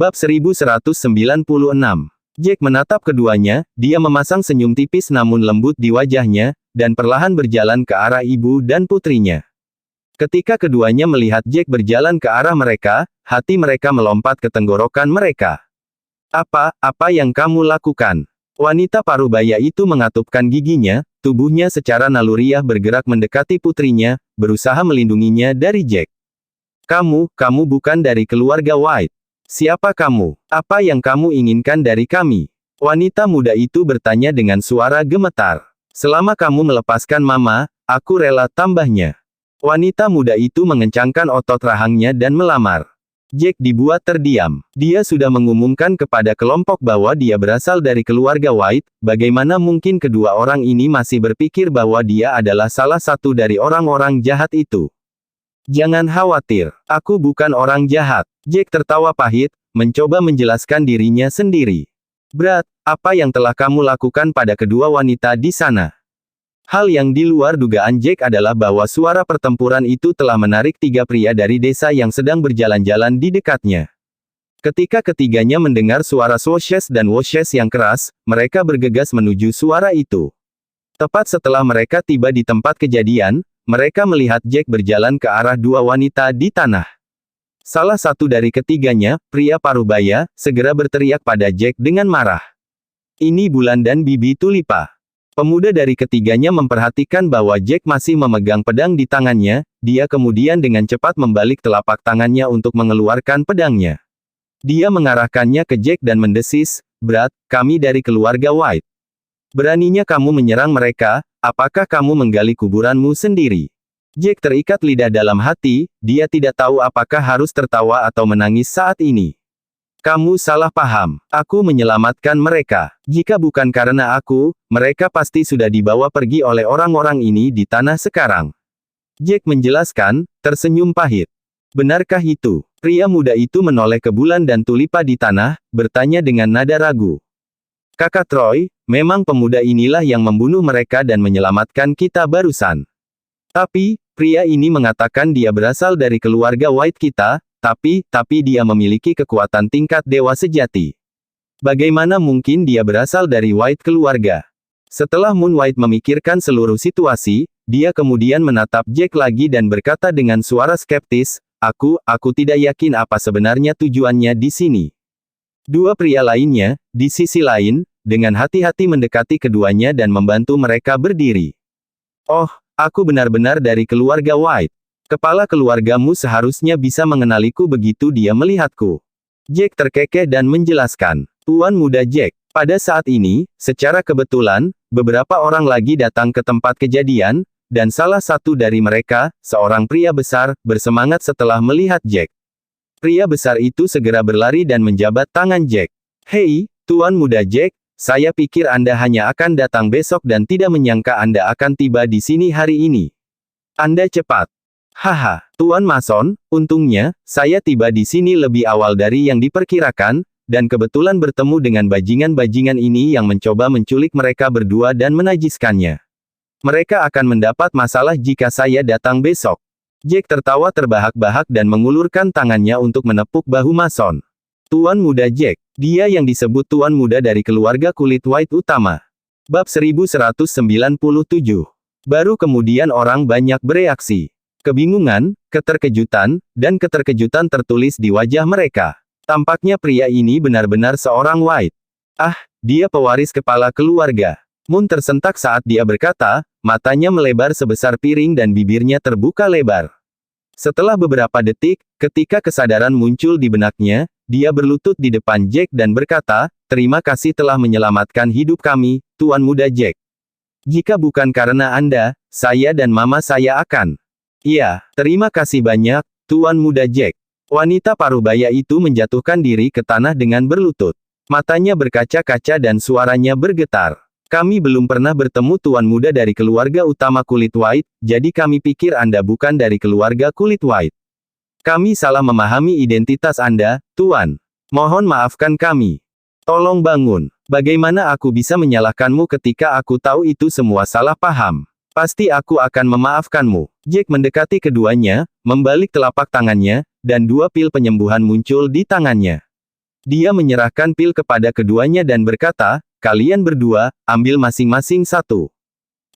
Bab 1196. Jack menatap keduanya, dia memasang senyum tipis namun lembut di wajahnya, dan perlahan berjalan ke arah ibu dan putrinya. Ketika keduanya melihat Jack berjalan ke arah mereka, hati mereka melompat ke tenggorokan mereka. Apa yang kamu lakukan? Wanita parubaya itu mengatupkan giginya, tubuhnya secara naluriah bergerak mendekati putrinya, berusaha melindunginya dari Jack. Kamu bukan dari keluarga White. Siapa kamu? Apa yang kamu inginkan dari kami? Wanita muda itu bertanya dengan suara gemetar. Selama kamu melepaskan mama, aku rela, tambahnya. Wanita muda itu mengencangkan otot rahangnya dan melamar. Jack dibuat terdiam. Dia sudah mengumumkan kepada kelompok bahwa dia berasal dari keluarga White, bagaimana mungkin kedua orang ini masih berpikir bahwa dia adalah salah satu dari orang-orang jahat itu? Jangan khawatir, aku bukan orang jahat. Jack tertawa pahit, mencoba menjelaskan dirinya sendiri. Brad, apa yang telah kamu lakukan pada kedua wanita di sana? Hal yang di luar dugaan Jack adalah bahwa suara pertempuran itu telah menarik tiga pria dari desa yang sedang berjalan-jalan di dekatnya. Ketika ketiganya mendengar suara swoshes dan woshes yang keras, mereka bergegas menuju suara itu. Tepat setelah mereka tiba di tempat kejadian, mereka melihat Jack berjalan ke arah dua wanita di tanah. Salah satu dari ketiganya, pria parubaya, segera berteriak pada Jack dengan marah. Ini Bulan dan Bibi Tulipa. Pemuda dari ketiganya memperhatikan bahwa Jack masih memegang pedang di tangannya, dia kemudian dengan cepat membalik telapak tangannya untuk mengeluarkan pedangnya. Dia mengarahkannya ke Jack dan mendesis, Brad, kami dari keluarga White. Beraninya kamu menyerang mereka, apakah kamu menggali kuburanmu sendiri? Jack terikat lidah dalam hati, dia tidak tahu apakah harus tertawa atau menangis saat ini. Kamu salah paham, aku menyelamatkan mereka. Jika bukan karena aku, mereka pasti sudah dibawa pergi oleh orang-orang ini di tanah sekarang. Jack menjelaskan, tersenyum pahit. Benarkah itu? Pria muda itu menoleh ke Bulan dan Tulipa di tanah, bertanya dengan nada ragu. Kakak Troy, memang pemuda inilah yang membunuh mereka dan menyelamatkan kita barusan. Tapi, pria ini mengatakan dia berasal dari keluarga White kita, tapi dia memiliki kekuatan tingkat dewa sejati. Bagaimana mungkin dia berasal dari White keluarga? Setelah Moon White memikirkan seluruh situasi, dia kemudian menatap Jack lagi dan berkata dengan suara skeptis, aku tidak yakin apa sebenarnya tujuannya di sini. Dua pria lainnya, di sisi lain, dengan hati-hati mendekati keduanya dan membantu mereka berdiri. Oh, aku benar-benar dari keluarga White. Kepala keluargamu seharusnya bisa mengenaliku begitu dia melihatku. Jack terkekeh dan menjelaskan. Tuan muda Jack, pada saat ini, secara kebetulan, beberapa orang lagi datang ke tempat kejadian, dan salah satu dari mereka, seorang pria besar, bersemangat setelah melihat Jack. Pria besar itu segera berlari dan menjabat tangan Jack. Hei, Tuan muda Jack, saya pikir Anda hanya akan datang besok dan tidak menyangka Anda akan tiba di sini hari ini. Anda cepat. Haha, Tuan Mason, untungnya, saya tiba di sini lebih awal dari yang diperkirakan, dan kebetulan bertemu dengan bajingan-bajingan ini yang mencoba menculik mereka berdua dan menajiskannya. Mereka akan mendapat masalah jika saya datang besok. Jack tertawa terbahak-bahak dan mengulurkan tangannya untuk menepuk bahu Mason. Tuan muda Jack, dia yang disebut Tuan muda dari keluarga kulit White utama. Bab 1197. Baru kemudian orang banyak bereaksi. Kebingungan, keterkejutan, dan keterkejutan tertulis di wajah mereka. Tampaknya pria ini benar-benar seorang White. Dia pewaris kepala keluarga. Moon tersentak saat dia berkata, matanya melebar sebesar piring dan bibirnya terbuka lebar. Setelah beberapa detik, ketika kesadaran muncul di benaknya, dia berlutut di depan Jack dan berkata, terima kasih telah menyelamatkan hidup kami, Tuan muda Jack. Jika bukan karena Anda, saya dan mama saya akan. Iya, terima kasih banyak, Tuan muda Jack. Wanita parubaya itu menjatuhkan diri ke tanah dengan berlutut. Matanya berkaca-kaca dan suaranya bergetar. Kami belum pernah bertemu Tuan muda dari keluarga utama kulit White, jadi kami pikir Anda bukan dari keluarga kulit White. Kami salah memahami identitas Anda, Tuan. Mohon maafkan kami. Tolong bangun. Bagaimana aku bisa menyalahkanmu ketika aku tahu itu semua salah paham? Pasti aku akan memaafkanmu. Jack mendekati keduanya, membalik telapak tangannya, dan dua pil penyembuhan muncul di tangannya. Dia menyerahkan pil kepada keduanya dan berkata, kalian berdua, ambil masing-masing satu.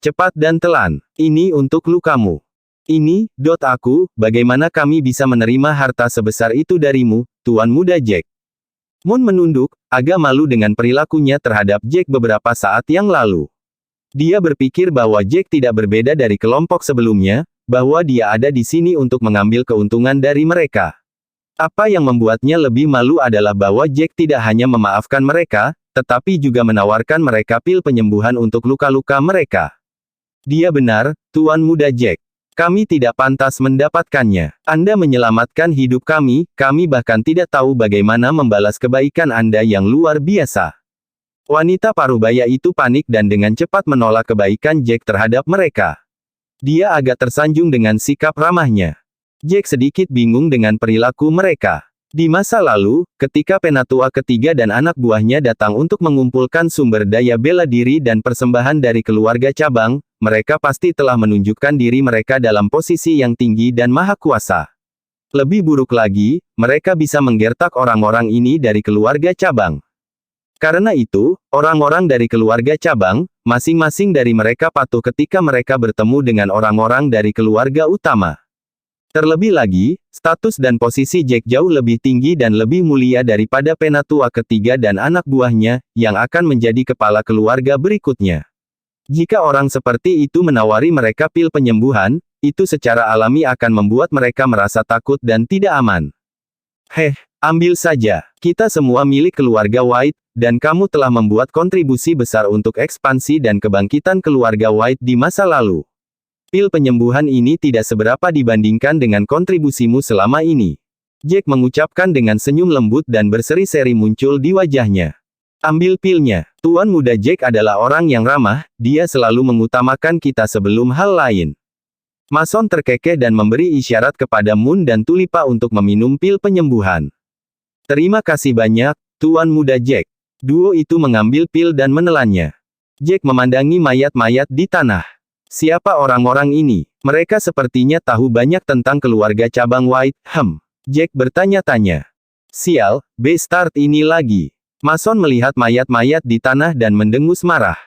Cepat dan telan. Ini untuk lukamu. Ini, aku, bagaimana kami bisa menerima harta sebesar itu darimu, Tuan Muda Jack? Moon menunduk, agak malu dengan perilakunya terhadap Jack beberapa saat yang lalu. Dia berpikir bahwa Jack tidak berbeda dari kelompok sebelumnya, bahwa dia ada di sini untuk mengambil keuntungan dari mereka. Apa yang membuatnya lebih malu adalah bahwa Jack tidak hanya memaafkan mereka, tetapi juga menawarkan mereka pil penyembuhan untuk luka-luka mereka. Dia benar, Tuan Muda Jack. Kami tidak pantas mendapatkannya. Anda menyelamatkan hidup kami bahkan tidak tahu bagaimana membalas kebaikan Anda yang luar biasa. Wanita parubaya itu panik dan dengan cepat menolak kebaikan Jack terhadap mereka. Dia agak tersanjung dengan sikap ramahnya. Jack sedikit bingung dengan perilaku mereka. Di masa lalu, ketika Penatua ketiga dan anak buahnya datang untuk mengumpulkan sumber daya bela diri dan persembahan dari keluarga cabang, mereka pasti telah menunjukkan diri mereka dalam posisi yang tinggi dan maha kuasa. Lebih buruk lagi, mereka bisa menggertak orang-orang ini dari keluarga cabang. Karena itu, orang-orang dari keluarga cabang, masing-masing dari mereka patuh ketika mereka bertemu dengan orang-orang dari keluarga utama. Terlebih lagi, status dan posisi Jack jauh lebih tinggi dan lebih mulia daripada Penatua ketiga dan anak buahnya, yang akan menjadi kepala keluarga berikutnya. Jika orang seperti itu menawari mereka pil penyembuhan, itu secara alami akan membuat mereka merasa takut dan tidak aman. Ambil saja. Kita semua milik keluarga White, dan kamu telah membuat kontribusi besar untuk ekspansi dan kebangkitan keluarga White di masa lalu. Pil penyembuhan ini tidak seberapa dibandingkan dengan kontribusimu selama ini. Jack mengucapkan dengan senyum lembut dan berseri-seri muncul di wajahnya. Ambil pilnya. Tuan Muda Jack adalah orang yang ramah, dia selalu mengutamakan kita sebelum hal lain. Mason terkekeh dan memberi isyarat kepada Moon dan Tulipa untuk meminum pil penyembuhan. Terima kasih banyak, Tuan Muda Jack. Duo itu mengambil pil dan menelannya. Jack memandangi mayat-mayat di tanah. Siapa orang-orang ini? Mereka sepertinya tahu banyak tentang keluarga cabang White. Jack bertanya-tanya. Sial, bastard ini lagi. Mason melihat mayat-mayat di tanah dan mendengus marah.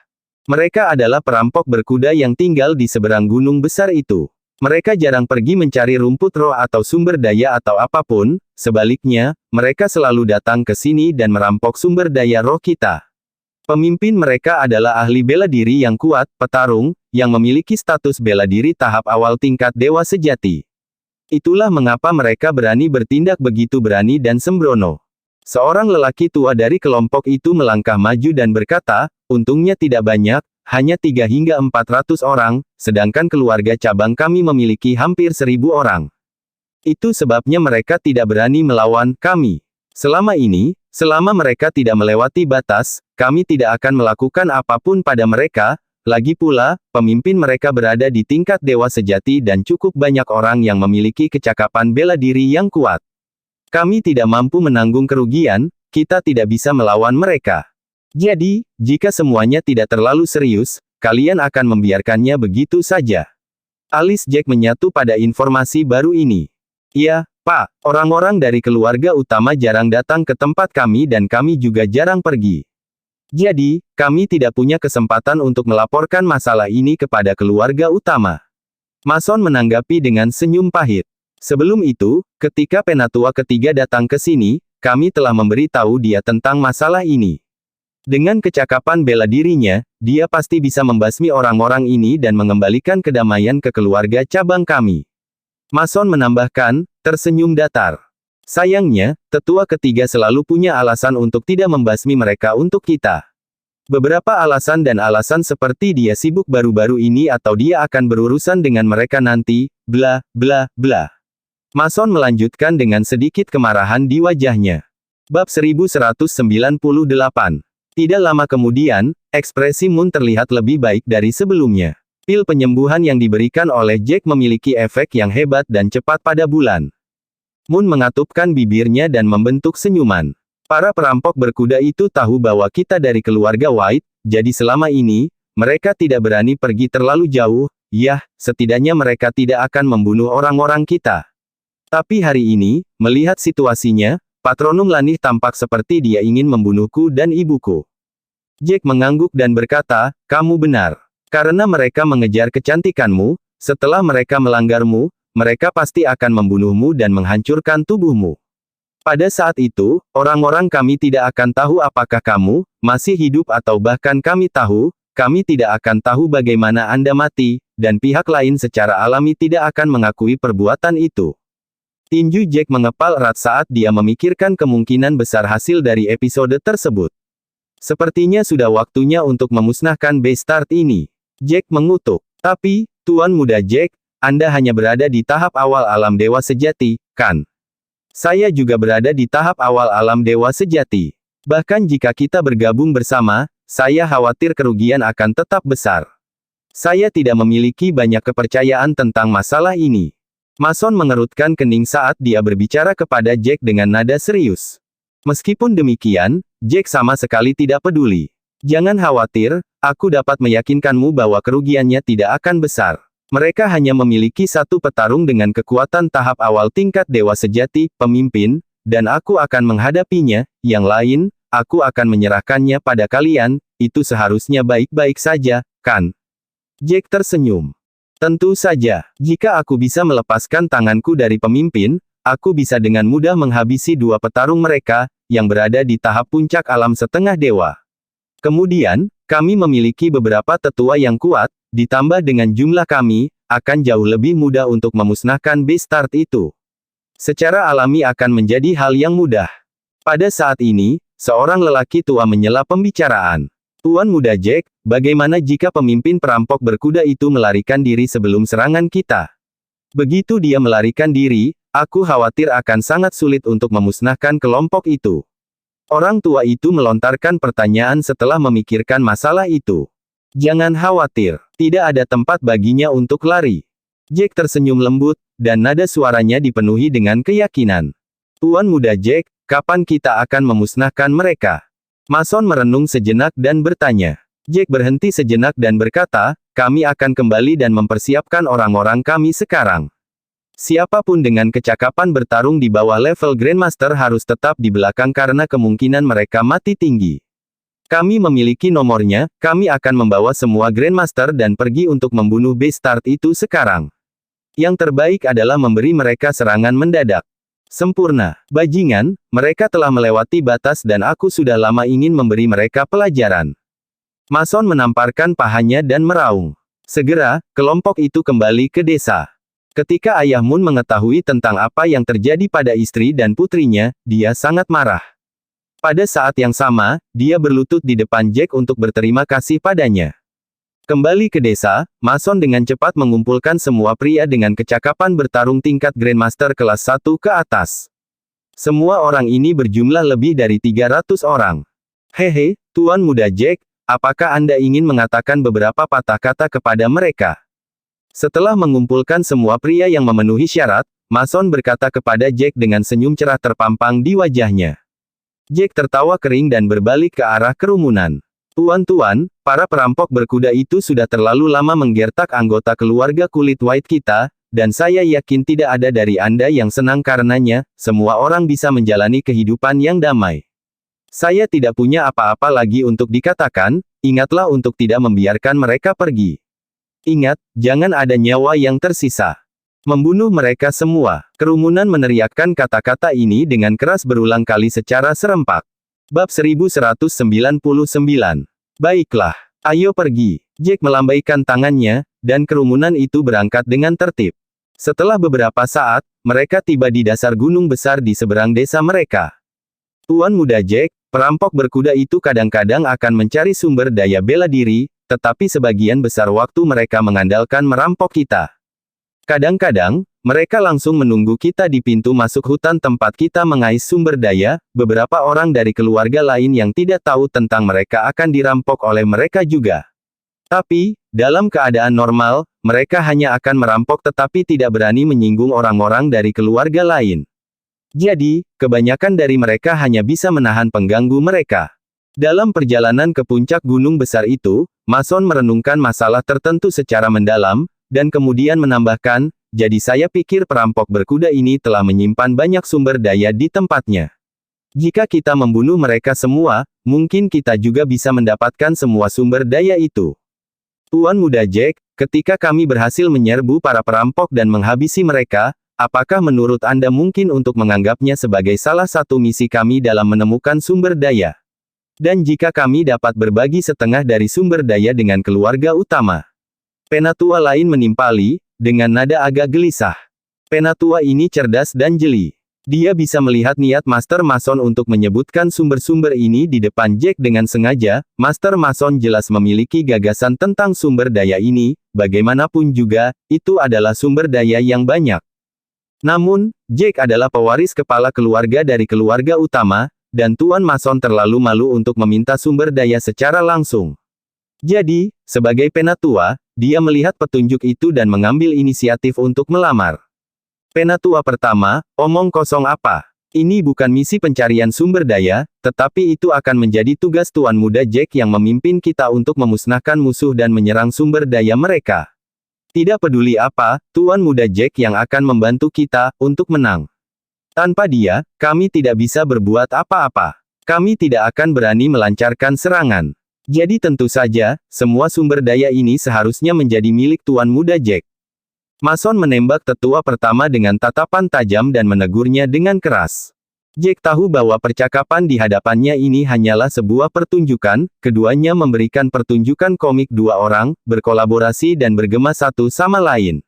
Mereka adalah perampok berkuda yang tinggal di seberang gunung besar itu. Mereka jarang pergi mencari rumput roh atau sumber daya atau apapun, sebaliknya, mereka selalu datang ke sini dan merampok sumber daya roh kita. Pemimpin mereka adalah ahli bela diri yang kuat, petarung, yang memiliki status bela diri tahap awal tingkat dewa sejati. Itulah mengapa mereka berani bertindak begitu berani dan sembrono. Seorang lelaki tua dari kelompok itu melangkah maju dan berkata, untungnya tidak banyak, hanya 3 hingga 400 orang, sedangkan keluarga cabang kami memiliki hampir 1000 orang. Itu sebabnya mereka tidak berani melawan kami. Selama ini, selama mereka tidak melewati batas, kami tidak akan melakukan apapun pada mereka. Lagi pula, pemimpin mereka berada di tingkat dewa sejati dan cukup banyak orang yang memiliki kecakapan bela diri yang kuat. Kami tidak mampu menanggung kerugian, kita tidak bisa melawan mereka. Jadi, jika semuanya tidak terlalu serius, kalian akan membiarkannya begitu saja. Alis Jack menyatu pada informasi baru ini. Ya, Pak, orang-orang dari keluarga utama jarang datang ke tempat kami dan kami juga jarang pergi. Jadi, kami tidak punya kesempatan untuk melaporkan masalah ini kepada keluarga utama. Mason menanggapi dengan senyum pahit. Sebelum itu, ketika Penatua ketiga datang ke sini, kami telah memberi tahu dia tentang masalah ini. Dengan kecakapan bela dirinya, dia pasti bisa membasmi orang-orang ini dan mengembalikan kedamaian ke keluarga cabang kami. Mason menambahkan, tersenyum datar. Sayangnya, tetua ketiga selalu punya alasan untuk tidak membasmi mereka untuk kita. Beberapa alasan dan alasan seperti dia sibuk baru-baru ini atau dia akan berurusan dengan mereka nanti, bla, bla, bla. Mason melanjutkan dengan sedikit kemarahan di wajahnya. Bab 1198. Tidak lama kemudian, ekspresi Moon terlihat lebih baik dari sebelumnya. Pil penyembuhan yang diberikan oleh Jack memiliki efek yang hebat dan cepat pada bulan. Moon mengatupkan bibirnya dan membentuk senyuman. Para perampok berkuda itu tahu bahwa kita dari keluarga White, jadi selama ini, mereka tidak berani pergi terlalu jauh, setidaknya mereka tidak akan membunuh orang-orang kita. Tapi hari ini, melihat situasinya, Patronum Lanih tampak seperti dia ingin membunuhku dan ibuku. Jack mengangguk dan berkata, kamu benar. Karena mereka mengejar kecantikanmu, setelah mereka melanggarmu, mereka pasti akan membunuhmu dan menghancurkan tubuhmu. Pada saat itu, orang-orang kami tidak akan tahu apakah kamu masih hidup atau bahkan kami tidak akan tahu bagaimana Anda mati, dan pihak lain secara alami tidak akan mengakui perbuatan itu. Tinju Jack mengepal erat saat dia memikirkan kemungkinan besar hasil dari episode tersebut. Sepertinya sudah waktunya untuk memusnahkan Beastars ini. Jack mengutuk. Tapi, Tuan Muda Jack, Anda hanya berada di tahap awal alam dewa sejati, kan? Saya juga berada di tahap awal alam dewa sejati. Bahkan jika kita bergabung bersama, saya khawatir kerugian akan tetap besar. Saya tidak memiliki banyak kepercayaan tentang masalah ini. Mason mengerutkan kening saat dia berbicara kepada Jack dengan nada serius. Meskipun demikian, Jack sama sekali tidak peduli. Jangan khawatir, aku dapat meyakinkanmu bahwa kerugiannya tidak akan besar. Mereka hanya memiliki satu petarung dengan kekuatan tahap awal tingkat dewa sejati, pemimpin, dan aku akan menghadapinya. Yang lain, aku akan menyerahkannya pada kalian. Itu seharusnya baik-baik saja, kan? Jack tersenyum. Tentu saja, jika aku bisa melepaskan tanganku dari pemimpin, aku bisa dengan mudah menghabisi dua petarung mereka, yang berada di tahap puncak alam setengah dewa. Kemudian, kami memiliki beberapa tetua yang kuat, ditambah dengan jumlah kami, akan jauh lebih mudah untuk memusnahkan Beastars itu. Secara alami akan menjadi hal yang mudah. Pada saat ini, seorang lelaki tua menyela pembicaraan. Tuan Muda Jack, bagaimana jika pemimpin perampok berkuda itu melarikan diri sebelum serangan kita? Begitu dia melarikan diri, aku khawatir akan sangat sulit untuk memusnahkan kelompok itu. Orang tua itu melontarkan pertanyaan setelah memikirkan masalah itu. Jangan khawatir, tidak ada tempat baginya untuk lari. Jack tersenyum lembut, dan nada suaranya dipenuhi dengan keyakinan. Tuan Muda Jack, kapan kita akan memusnahkan mereka? Mason merenung sejenak dan bertanya. Jack berhenti sejenak dan berkata, kami akan kembali dan mempersiapkan orang-orang kami sekarang. Siapapun dengan kecakapan bertarung di bawah level Grandmaster harus tetap di belakang karena kemungkinan mereka mati tinggi. Kami memiliki nomornya, kami akan membawa semua Grandmaster dan pergi untuk membunuh Beastars itu sekarang. Yang terbaik adalah memberi mereka serangan mendadak. Sempurna, bajingan, mereka telah melewati batas dan aku sudah lama ingin memberi mereka pelajaran. Mason menamparkan pahanya dan meraung. Segera, kelompok itu kembali ke desa. Ketika Ayah Moon mengetahui tentang apa yang terjadi pada istri dan putrinya, dia sangat marah. Pada saat yang sama, dia berlutut di depan Jack untuk berterima kasih padanya. Kembali ke desa, Mason dengan cepat mengumpulkan semua pria dengan kecakapan bertarung tingkat Grandmaster kelas 1 ke atas. Semua orang ini berjumlah lebih dari 300 orang. Hehe, Tuan Muda Jack, apakah Anda ingin mengatakan beberapa patah kata kepada mereka? Setelah mengumpulkan semua pria yang memenuhi syarat, Mason berkata kepada Jack dengan senyum cerah terpampang di wajahnya. Jack tertawa kering dan berbalik ke arah kerumunan. Tuan-tuan, para perampok berkuda itu sudah terlalu lama menggertak anggota keluarga kulit white kita, dan saya yakin tidak ada dari Anda yang senang karenanya, semua orang bisa menjalani kehidupan yang damai. Saya tidak punya apa-apa lagi untuk dikatakan, ingatlah untuk tidak membiarkan mereka pergi. Ingat, jangan ada nyawa yang tersisa. Membunuh mereka semua. Kerumunan meneriakkan kata-kata ini dengan keras berulang kali secara serempak. Bab 1199. Baiklah, ayo pergi. Jack melambaikan tangannya, dan kerumunan itu berangkat dengan tertib. Setelah beberapa saat, mereka tiba di dasar gunung besar di seberang desa mereka. Tuan Muda Jack, perampok berkuda itu kadang-kadang akan mencari sumber daya bela diri, tetapi sebagian besar waktu mereka mengandalkan merampok kita. Kadang-kadang, mereka langsung menunggu kita di pintu masuk hutan tempat kita mengais sumber daya. Beberapa orang dari keluarga lain yang tidak tahu tentang mereka akan dirampok oleh mereka juga. Tapi, dalam keadaan normal, mereka hanya akan merampok tetapi tidak berani menyinggung orang-orang dari keluarga lain. Jadi, kebanyakan dari mereka hanya bisa menahan pengganggu mereka. Dalam perjalanan ke puncak gunung besar itu, Mason merenungkan masalah tertentu secara mendalam, dan kemudian menambahkan, jadi saya pikir perampok berkuda ini telah menyimpan banyak sumber daya di tempatnya. Jika kita membunuh mereka semua, mungkin kita juga bisa mendapatkan semua sumber daya itu. Tuan Muda Jack, ketika kami berhasil menyerbu para perampok dan menghabisi mereka, apakah menurut Anda mungkin untuk menganggapnya sebagai salah satu misi kami dalam menemukan sumber daya? Dan jika kami dapat berbagi setengah dari sumber daya dengan keluarga utama? Penatua lain menimpali, dengan nada agak gelisah. Penatua ini cerdas dan jeli. Dia bisa melihat niat Master Mason untuk menyebutkan sumber-sumber ini di depan Jack dengan sengaja. Master Mason jelas memiliki gagasan tentang sumber daya ini, bagaimanapun juga, itu adalah sumber daya yang banyak. Namun, Jack adalah pewaris kepala keluarga dari keluarga utama, dan Tuan Mason terlalu malu untuk meminta sumber daya secara langsung. Jadi, sebagai penatua, dia melihat petunjuk itu dan mengambil inisiatif untuk melamar. Penatua pertama, omong kosong apa? Ini bukan misi pencarian sumber daya, tetapi itu akan menjadi tugas Tuan Muda Jack yang memimpin kita untuk memusnahkan musuh dan menyerang sumber daya mereka. Tidak peduli apa, Tuan Muda Jack yang akan membantu kita untuk menang. Tanpa dia, kami tidak bisa berbuat apa-apa. Kami tidak akan berani melancarkan serangan. Jadi tentu saja, semua sumber daya ini seharusnya menjadi milik Tuan Muda Jack. Mason menembak tetua pertama dengan tatapan tajam dan menegurnya dengan keras. Jack tahu bahwa percakapan di hadapannya ini hanyalah sebuah pertunjukan, keduanya memberikan pertunjukan komik dua orang, berkolaborasi dan bergema satu sama lain.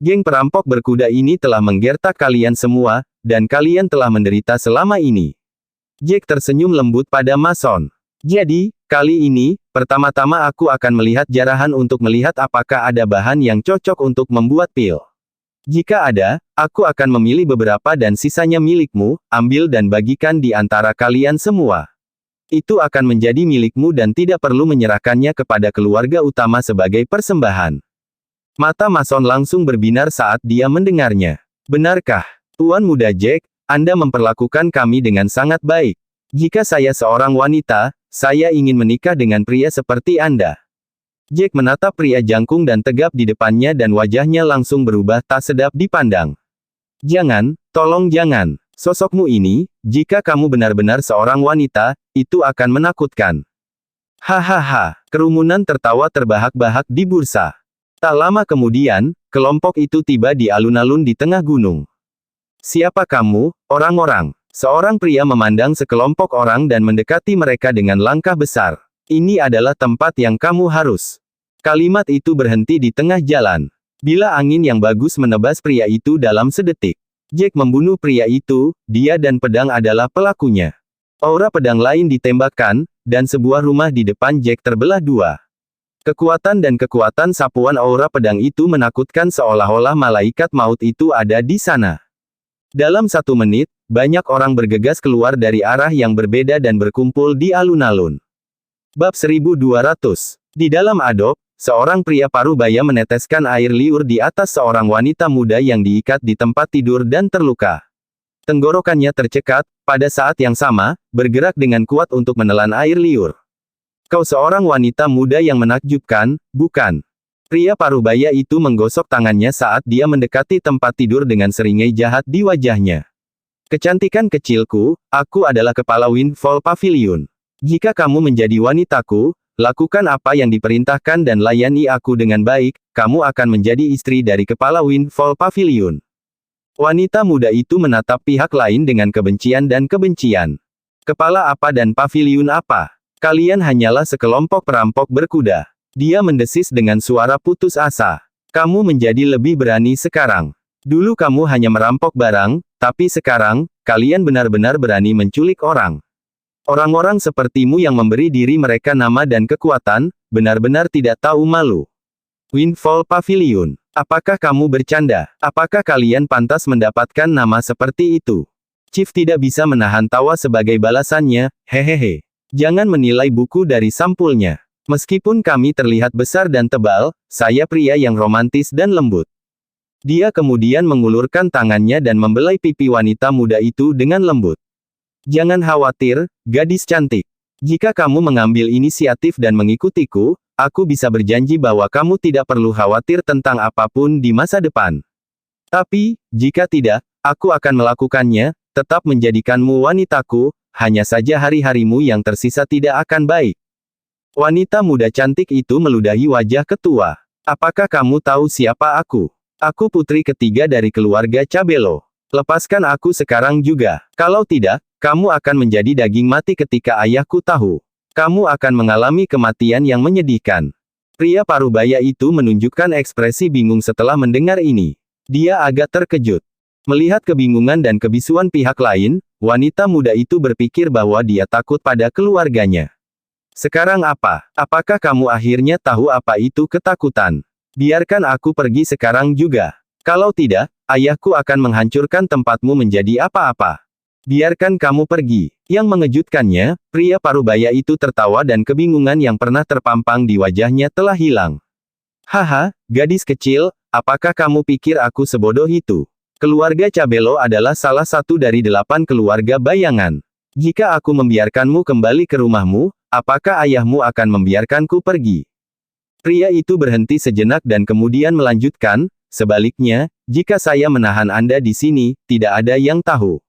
Geng perampok berkuda ini telah menggertak kalian semua, dan kalian telah menderita selama ini. Jack tersenyum lembut pada Mason. Jadi, kali ini, pertama-tama aku akan melihat jarahan untuk melihat apakah ada bahan yang cocok untuk membuat pil. Jika ada, aku akan memilih beberapa dan sisanya milikmu, ambil dan bagikan di antara kalian semua. Itu akan menjadi milikmu dan tidak perlu menyerahkannya kepada keluarga utama sebagai persembahan. Mata Mason langsung berbinar saat dia mendengarnya. Benarkah, Tuan Muda Jack, Anda memperlakukan kami dengan sangat baik? Jika saya seorang wanita, saya ingin menikah dengan pria seperti Anda. Jack menatap pria jangkung dan tegap di depannya dan wajahnya langsung berubah tak sedap dipandang. Jangan, tolong jangan. Sosokmu ini, jika kamu benar-benar seorang wanita, itu akan menakutkan. Hahaha, kerumunan tertawa terbahak-bahak di bursa. Tak lama kemudian, kelompok itu tiba di alun-alun di tengah gunung. Siapa kamu, orang-orang? Seorang pria memandang sekelompok orang dan mendekati mereka dengan langkah besar. Ini adalah tempat yang kamu harus. Kalimat itu berhenti di tengah jalan. Bila angin yang bagus menebas pria itu dalam sedetik. Jack membunuh pria itu, dia dan pedang adalah pelakunya. Aura pedang lain ditembakkan, dan sebuah rumah di depan Jack terbelah dua. Kekuatan dan kekuatan sapuan aura pedang itu menakutkan seolah-olah malaikat maut itu ada di sana. Dalam 1 menit, banyak orang bergegas keluar dari arah yang berbeda dan berkumpul di alun-alun. Bab 1200. Di dalam adop, seorang pria parubaya meneteskan air liur di atas seorang wanita muda yang diikat di tempat tidur dan terluka. Tenggorokannya tercekat, pada saat yang sama, bergerak dengan kuat untuk menelan air liur. Kau seorang wanita muda yang menakjubkan, bukan? Pria parubaya itu menggosok tangannya saat dia mendekati tempat tidur dengan seringai jahat di wajahnya. Kecantikan kecilku, aku adalah kepala Windfall Pavilion. Jika kamu menjadi wanitaku, lakukan apa yang diperintahkan dan layani aku dengan baik, kamu akan menjadi istri dari kepala Windfall Pavilion. Wanita muda itu menatap pihak lain dengan kebencian dan kebencian. Kepala apa dan pavilion apa? Kalian hanyalah sekelompok perampok berkuda. Dia mendesis dengan suara putus asa. Kamu menjadi lebih berani sekarang. Dulu kamu hanya merampok barang, tapi sekarang, kalian benar-benar berani menculik orang. Orang-orang sepertimu yang memberi diri mereka nama dan kekuatan, benar-benar tidak tahu malu. Windfall Pavilion, apakah kamu bercanda? Apakah kalian pantas mendapatkan nama seperti itu? Chief tidak bisa menahan tawa sebagai balasannya, hehehe. Jangan menilai buku dari sampulnya. Meskipun kami terlihat besar dan tebal, saya pria yang romantis dan lembut. Dia kemudian mengulurkan tangannya dan membelai pipi wanita muda itu dengan lembut. Jangan khawatir, gadis cantik. Jika kamu mengambil inisiatif dan mengikutiku, aku bisa berjanji bahwa kamu tidak perlu khawatir tentang apapun di masa depan. Tapi, jika tidak, aku akan melakukannya, tetap menjadikanmu wanitaku, hanya saja hari-harimu yang tersisa tidak akan baik. Wanita muda cantik itu meludahi wajah ketua. Apakah kamu tahu siapa aku? Aku putri ketiga dari keluarga Cabello. Lepaskan aku sekarang juga. Kalau tidak, kamu akan menjadi daging mati ketika ayahku tahu. Kamu akan mengalami kematian yang menyedihkan. Pria parubaya itu menunjukkan ekspresi bingung setelah mendengar ini. Dia agak terkejut. Melihat kebingungan dan kebisuan pihak lain, wanita muda itu berpikir bahwa dia takut pada keluarganya. Sekarang apa? Apakah kamu akhirnya tahu apa itu ketakutan? Biarkan aku pergi sekarang juga. Kalau tidak, ayahku akan menghancurkan tempatmu menjadi apa-apa. Biarkan kamu pergi. Yang mengejutkannya, pria parubaya itu tertawa dan kebingungan yang pernah terpampang di wajahnya telah hilang. Haha, gadis kecil, apakah kamu pikir aku sebodoh itu? Keluarga Cabello adalah salah satu dari 8 keluarga bayangan. Jika aku membiarkanmu kembali ke rumahmu, apakah ayahmu akan membiarkanku pergi? Pria itu berhenti sejenak dan kemudian melanjutkan, sebaliknya, jika saya menahan Anda di sini, tidak ada yang tahu.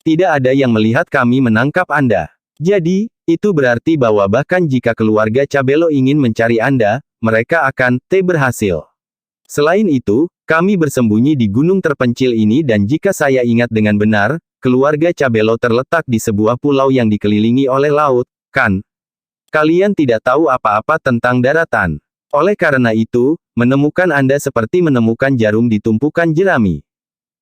Tidak ada yang melihat kami menangkap Anda. Jadi, itu berarti bahwa bahkan jika keluarga Cabello ingin mencari Anda, mereka akan berhasil. Selain itu, kami bersembunyi di gunung terpencil ini dan jika saya ingat dengan benar, keluarga Cabello terletak di sebuah pulau yang dikelilingi oleh laut, kan? Kalian tidak tahu apa-apa tentang daratan. Oleh karena itu, menemukan Anda seperti menemukan jarum di tumpukan jerami.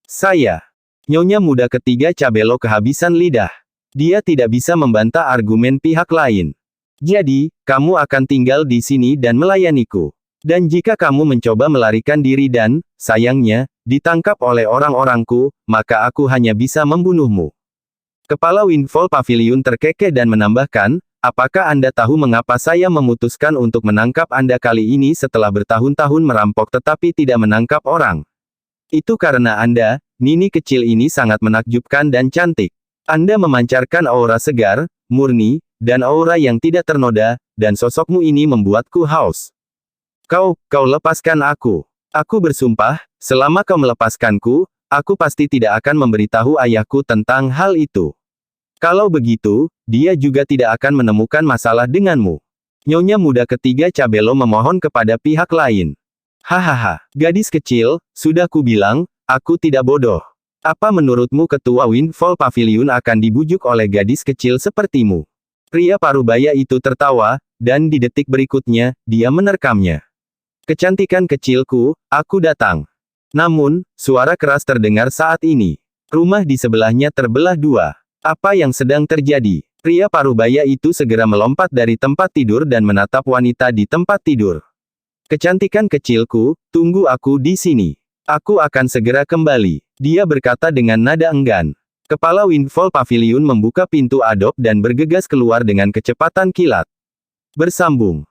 Saya. Nyonya muda ketiga Cabello kehabisan lidah. Dia tidak bisa membantah argumen pihak lain. Jadi, kamu akan tinggal di sini dan melayaniku. Dan jika kamu mencoba melarikan diri dan, sayangnya, ditangkap oleh orang-orangku, maka aku hanya bisa membunuhmu. Kepala Windfall Pavilion terkekeh dan menambahkan, apakah Anda tahu mengapa saya memutuskan untuk menangkap Anda kali ini setelah bertahun-tahun merampok tetapi tidak menangkap orang? Itu karena Anda, Nini kecil ini sangat menakjubkan dan cantik. Anda memancarkan aura segar, murni, dan aura yang tidak ternoda, dan sosokmu ini membuatku haus. Kau lepaskan aku. Aku bersumpah, selama kau melepaskanku, aku pasti tidak akan memberitahu ayahku tentang hal itu. Kalau begitu, dia juga tidak akan menemukan masalah denganmu. Nyonya muda ketiga Cabello memohon kepada pihak lain. Hahaha, gadis kecil, sudah kubilang, aku tidak bodoh. Apa menurutmu ketua Windfall Pavilion akan dibujuk oleh gadis kecil sepertimu? Pria parubaya itu tertawa, dan di detik berikutnya, dia menerkamnya. Kecantikan kecilku, aku datang. Namun, suara keras terdengar saat ini. Rumah di sebelahnya terbelah dua. Apa yang sedang terjadi? Pria parubaya itu segera melompat dari tempat tidur dan menatap wanita di tempat tidur. Kecantikan kecilku, tunggu aku di sini. Aku akan segera kembali. Dia berkata dengan nada enggan. Kepala Windfall Pavilion membuka pintu adop dan bergegas keluar dengan kecepatan kilat. Bersambung.